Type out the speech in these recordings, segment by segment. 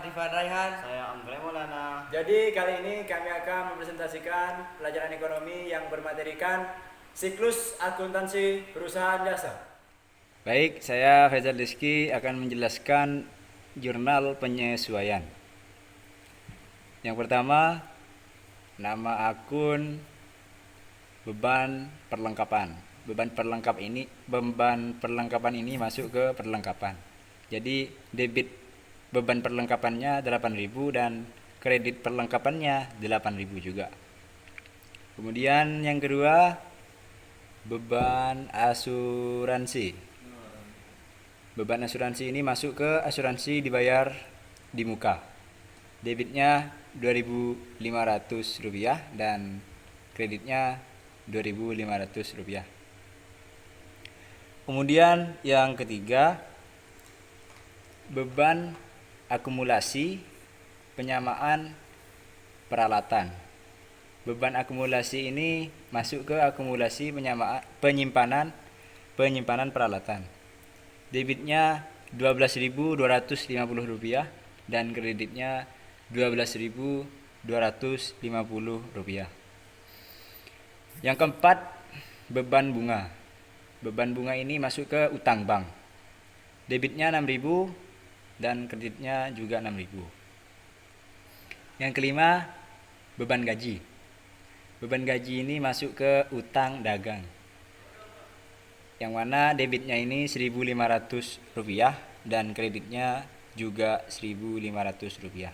Rifan Raihan. Saya Andre Maulana. Jadi kali ini kami akan mempresentasikan pelajaran ekonomi yang bermaterikan siklus akuntansi perusahaan jasa. Baik, saya Faizal Rizky akan menjelaskan jurnal penyesuaian. Yang pertama, nama akun, beban perlengkapan. Beban perlengkapan ini masuk ke perlengkapan. Jadi debit beban perlengkapannya 8.000 dan kredit perlengkapannya 8.000 juga. Kemudian yang kedua, beban asuransi. Beban asuransi ini masuk ke asuransi dibayar di muka. Debitnya Rp2.500 dan kreditnya Rp2.500. Kemudian yang ketiga, beban akumulasi penyamaan peralatan. Beban akumulasi ini masuk ke akumulasi penyimpanan peralatan. Debitnya Rp12.250 dan kreditnya Rp12.250. Yang keempat, beban bunga. Beban bunga ini masuk ke utang bank. Debitnya Rp6.000 dan kreditnya juga Rp6.000. Yang kelima, beban gaji. Beban gaji ini masuk ke utang dagang. Yang mana debitnya ini Rp1.500 dan kreditnya juga Rp1.500.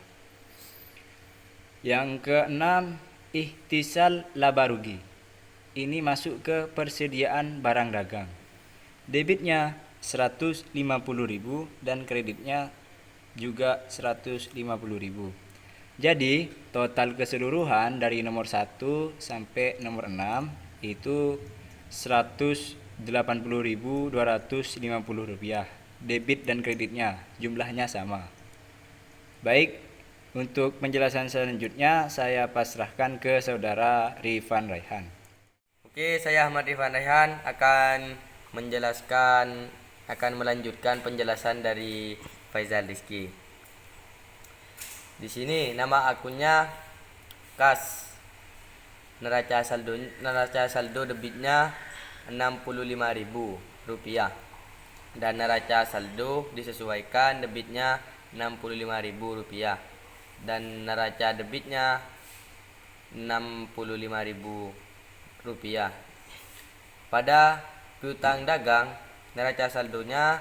Yang keenam, ihtisal laba rugi. Ini masuk ke persediaan barang dagang. Debitnya Rp150.000 dan kreditnya juga Rp150.000. Jadi total keseluruhan dari nomor 1 sampai nomor 6 itu Rp180.250. Debit dan kreditnya jumlahnya sama. Baik, untuk penjelasan selanjutnya saya pasrahkan ke saudara Rifan Raihan. Oke, saya Ahmad Rifan Raihan akan melanjutkan penjelasan dari Faizal Rizky. Di sini nama akunnya kas. Neraca saldo debitnya Rp65.000 dan neraca saldo disesuaikan debitnya Rp65.000 dan neraca debitnya Rp65.000. Pada piutang dagang, neraca saldonya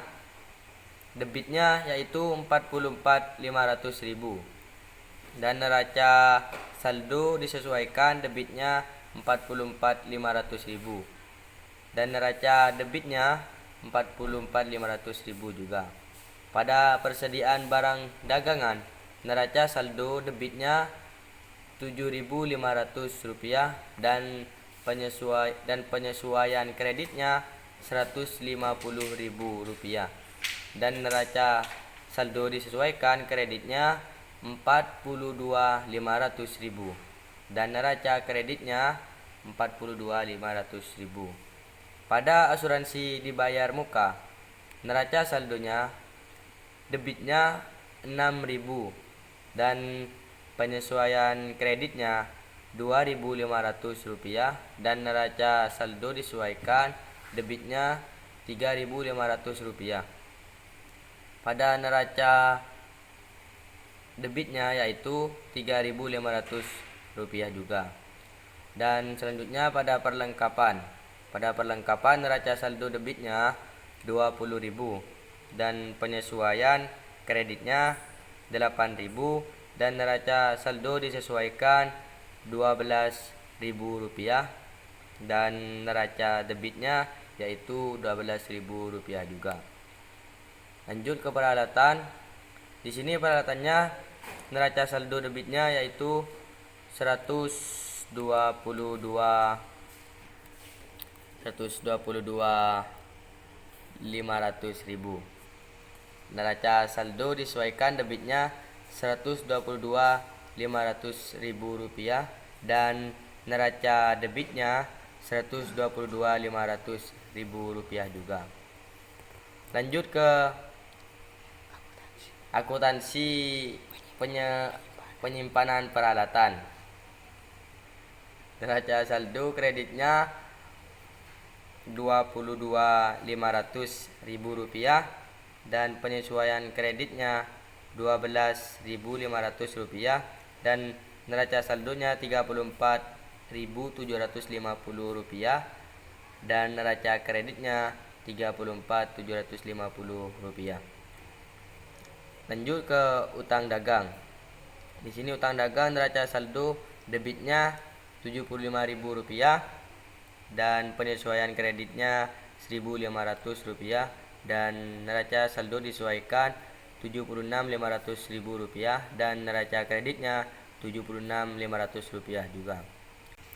debitnya yaitu Rp44.500 dan neraca saldo disesuaikan debitnya Rp44.500 dan neraca debitnya Rp44.500 juga. Pada persediaan barang dagangan, neraca saldo debitnya Rp7.500 dan penyesuaian kreditnya Rp150.000 dan neraca saldo disesuaikan kreditnya Rp42.500 dan neraca kreditnya Rp42.500. Pada asuransi dibayar muka, neraca saldonya debitnya Rp6.000 dan penyesuaian kreditnya Rp2.500 dan neraca saldo disesuaikan debitnya Rp3.500. Pada neraca debitnya yaitu Rp3.500 juga. Dan selanjutnya pada perlengkapan. Pada perlengkapan neraca saldo debitnya Rp20.000 dan penyesuaian kreditnya Rp8.000 dan neraca saldo disesuaikan Rp12.000 dan neraca debitnya yaitu Rp12.000 juga. Lanjut ke peralatan. Di sini peralatannya neraca saldo debitnya yaitu Rp122.500. Neraca saldo disesuaikan debitnya Rp122.500 dan neraca debitnya Rp122.500 juga. Lanjut ke akuntansi penyimpanan peralatan. Neraca saldo kreditnya Rp22.500.000 dan penyesuaian kreditnya Rp12.500 dan neraca saldonya Rp34.750 dan neraca kreditnya Rp34.750. Lanjut ke utang dagang. Di sini utang dagang neraca saldo debitnya Rp75.000 dan penyesuaian kreditnya Rp1.500 dan neraca saldo disesuaikan Rp76.500 dan neraca kreditnya Rp76.500 juga.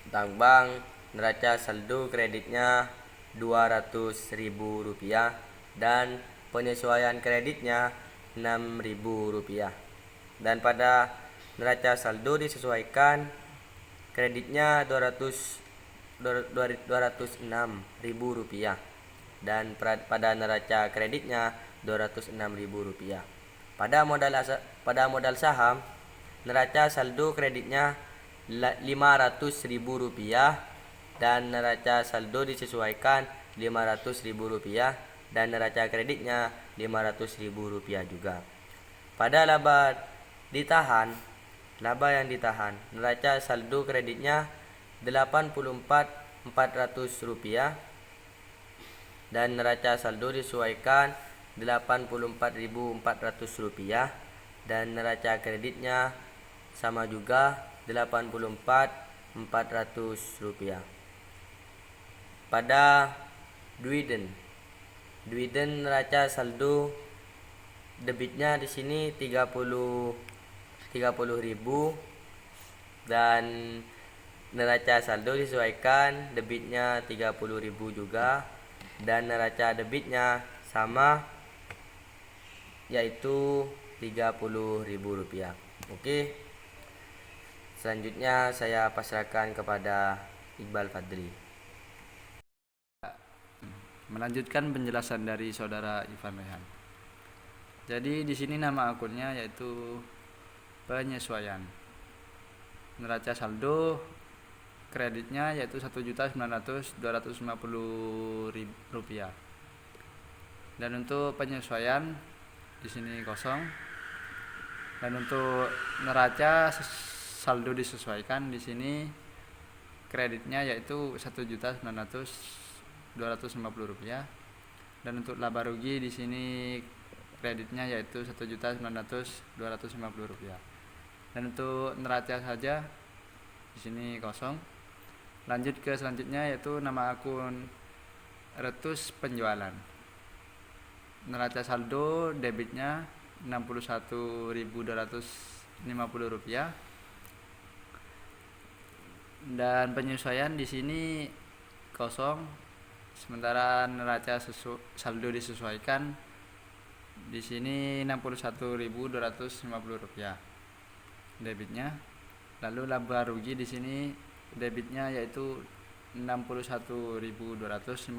Utang bank neraca saldo kreditnya Rp200.000 dan penyesuaian kreditnya Rp6.000 dan pada neraca saldo disesuaikan kreditnya Rp206.000 dan pada neraca kreditnya Rp206.000. Pada modal saham neraca saldo kreditnya Rp500.000 dan neraca saldo disesuaikan Rp500.000 dan neraca kreditnya Rp500.000 juga. Pada laba yang ditahan neraca saldo kreditnya Rp84.400 dan neraca saldo disesuaikan Rp84.400 dan neraca kreditnya sama juga Rp84.400. Pada dividen neraca saldo debitnya di sini 30.000 dan neraca saldo disesuaikan debitnya 30.000 juga dan neraca debitnya sama yaitu Rp30.000. Oke. Selanjutnya saya pasrahkan kepada Iqbal Fadli. Melanjutkan penjelasan dari saudara Ivan Rehan. Jadi di sini nama akunnya yaitu penyesuaian. Neraca saldo kreditnya yaitu Rp1.900.250 dan untuk penyesuaian di sini kosong dan untuk neraca saldo disesuaikan di sini kreditnya yaitu Rp1.900.250 dan untuk laba rugi di sini kreditnya yaitu Rp1.900.250 dan untuk neraca saja di sini kosong. Lanjut ke selanjutnya yaitu nama akun Retus Penjualan. Neraca saldo debitnya Rp61.250 dan penyesuaian di sini kosong. Sementara neraca saldo disesuaikan di sini Rp61.250 debitnya. Lalu laba rugi di sini debitnya yaitu Rp61.250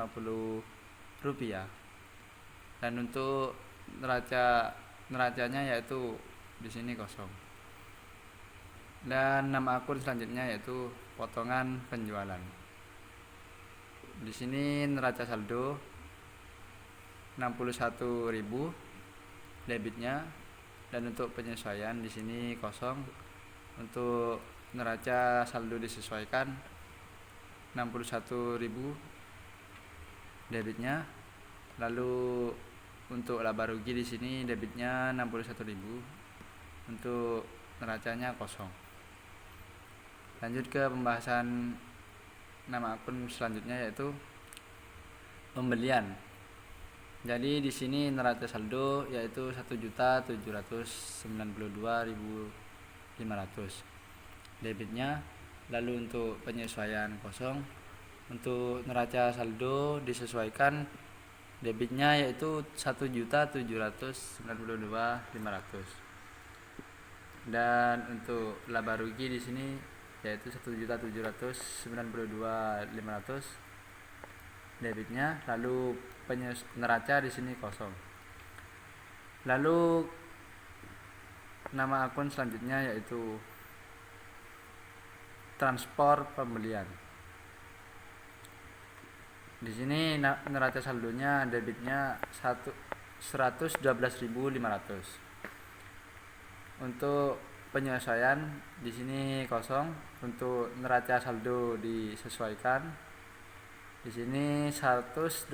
dan untuk neracanya yaitu di sini kosong. Dan nama akun selanjutnya yaitu potongan penjualan. Di sini neraca saldo Rp61.000 debitnya dan untuk penyesuaian di sini kosong. Untuk neraca saldo disesuaikan Rp61.000 debitnya. Lalu untuk laba rugi di sini debitnya Rp61.000. Untuk neracanya kosong. Lanjut ke pembahasan nama akun selanjutnya yaitu pembelian. Jadi di sini neraca saldo yaitu Rp1.792.500 debitnya. Lalu untuk penyesuaian kosong. Untuk neraca saldo disesuaikan debitnya yaitu Rp1.792.500 dan untuk laba rugi di sini yaitu Rp1.792.500 debitnya. Lalu neraca di sini kosong. Lalu nama akun selanjutnya yaitu transport pembelian. Di sini neraca saldonya debitnya 112.500. Untuk penyesuaian di sini kosong. Untuk neraca saldo disesuaikan. Di sini 112.500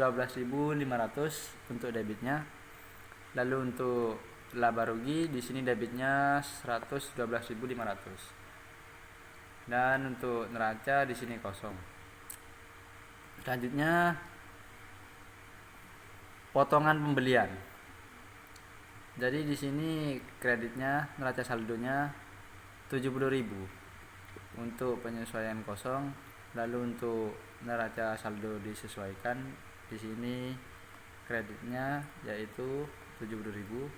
untuk debitnya. Lalu untuk laba rugi di sini debitnya 112.500. Dan untuk neraca di sini kosong. Selanjutnya potongan pembelian. Jadi di sini kreditnya neraca saldonya 70.000 untuk penyesuaian kosong. Lalu untuk neraca saldo disesuaikan di sini kreditnya yaitu 70.000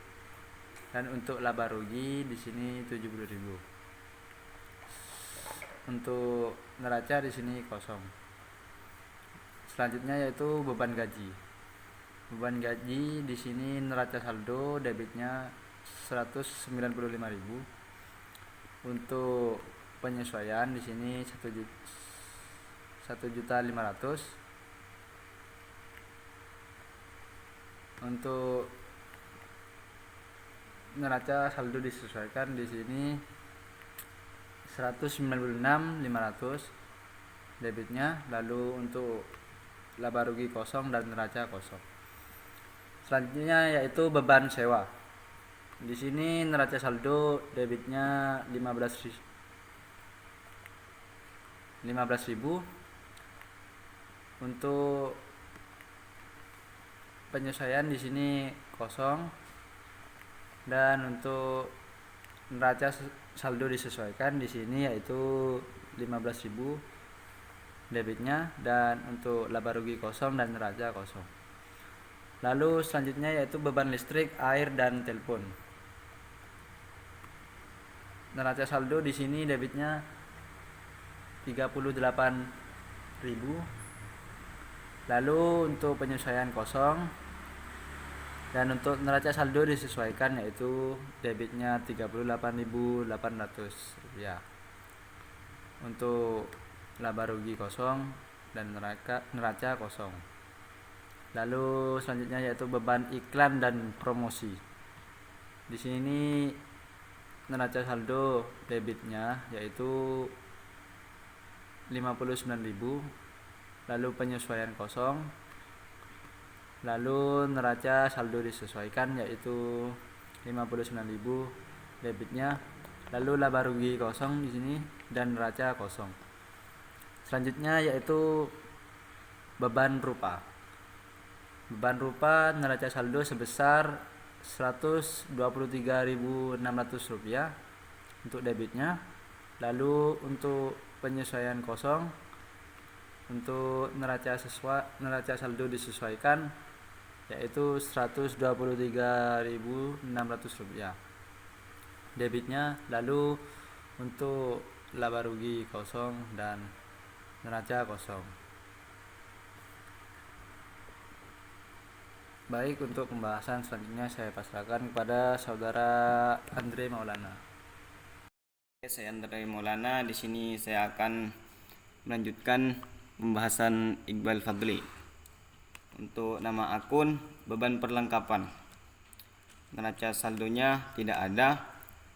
dan untuk laba rugi di sini 70.000. Untuk neraca di sini kosong. Selanjutnya yaitu beban gaji. Beban gaji di sini neraca saldo debitnya 195.000. Untuk penyesuaian di sini 1.500.000. Untuk neraca saldo disesuaikan di sini 196.500 debitnya. Lalu untuk laba rugi kosong dan neraca kosong. Selanjutnya yaitu beban sewa. Di sini neraca saldo debitnya 15.000. Untuk penyesuaian di sini kosong. Dan untuk neraca saldo disesuaikan di sini yaitu 15.000 debitnya, dan untuk laba rugi kosong dan neraca kosong. Lalu selanjutnya yaitu beban listrik, air dan telepon. Neraca saldo di sini debitnya 38.000. Lalu untuk penyesuaian kosong. Dan untuk neraca saldo disesuaikan yaitu debitnya 38.800 rupiah. Untuk laba rugi kosong dan neraca kosong. Lalu selanjutnya yaitu beban iklan dan promosi. Di sini neraca saldo debitnya yaitu 59.000. Lalu penyesuaian kosong. Lalu neraca saldo disesuaikan yaitu 59.000 debitnya. Lalu laba rugi kosong di sini dan neraca kosong. Selanjutnya yaitu beban rupa. Beban rupa neraca saldo sebesar 123.600 rupiah untuk debitnya. Lalu untuk penyesuaian kosong. Untuk neraca saldo disesuaikan yaitu 123.600 rupiah debitnya. Lalu untuk laba rugi kosong dan neraca kosong. Baik, untuk pembahasan selanjutnya saya pasrahkan kepada saudara Andre Maulana. Saya Andre Maulana. Di sini saya akan melanjutkan pembahasan Iqbal Fadli. Untuk nama akun, beban perlengkapan. Neraca saldonya tidak ada.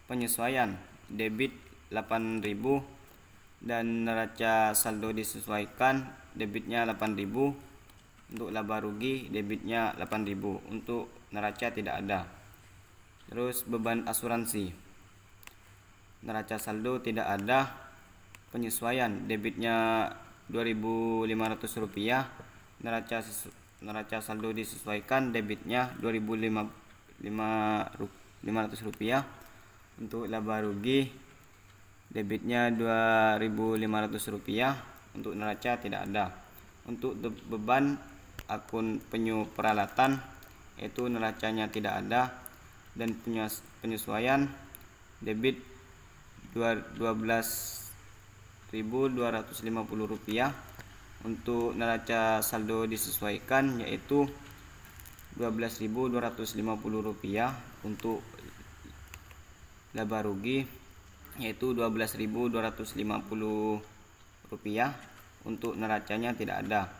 Penyesuaian debit 8.000 dan neraca saldo disesuaikan debitnya 8.000. Untuk laba rugi debitnya 8.000. Untuk neraca tidak ada. Terus beban asuransi. Neraca saldo tidak ada. Penyesuaian debitnya 2.500 rupiah. Neraca saldo disesuaikan debitnya 2.500 rupiah. Untuk laba rugi debitnya 2.500 rupiah. Untuk neraca tidak ada. Untuk beban akun penyu peralatan yaitu neracanya tidak ada, dan penyesuaian debit 12.250 rupiah. Untuk neraca saldo disesuaikan yaitu 12.250 rupiah. Untuk laba rugi yaitu Rp12.250. Untuk neracanya tidak ada.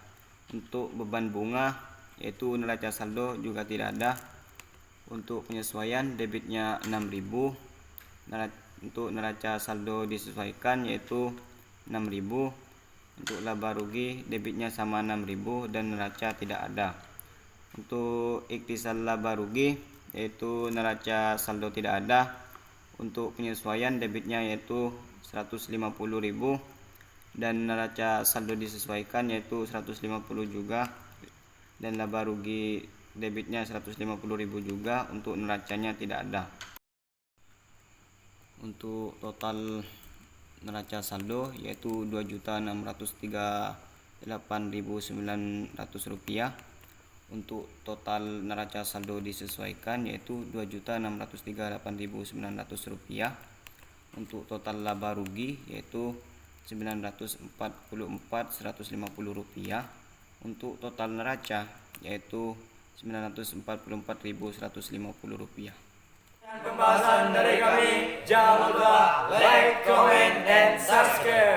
Untuk beban bunga yaitu neraca saldo juga tidak ada. Untuk penyesuaian debitnya 6.000. Untuk neraca saldo disesuaikan yaitu 6.000. Untuk laba rugi debitnya sama 6.000 dan neraca tidak ada. Untuk ikhtisar laba rugi yaitu neraca saldo tidak ada. Untuk penyesuaian debitnya yaitu 150.000 dan neraca saldo disesuaikan yaitu 150 juga, dan laba rugi debitnya 150.000 juga. Untuk neracanya tidak ada. Untuk total neraca saldo yaitu Rp2.638.900. Untuk total neraca saldo disesuaikan yaitu Rp2.638.900. Untuk total laba rugi yaitu Rp944.150. Untuk total neraca yaitu Rp944.150. Pembahasan dari kami, jangan lupa like, comment, and subscribe.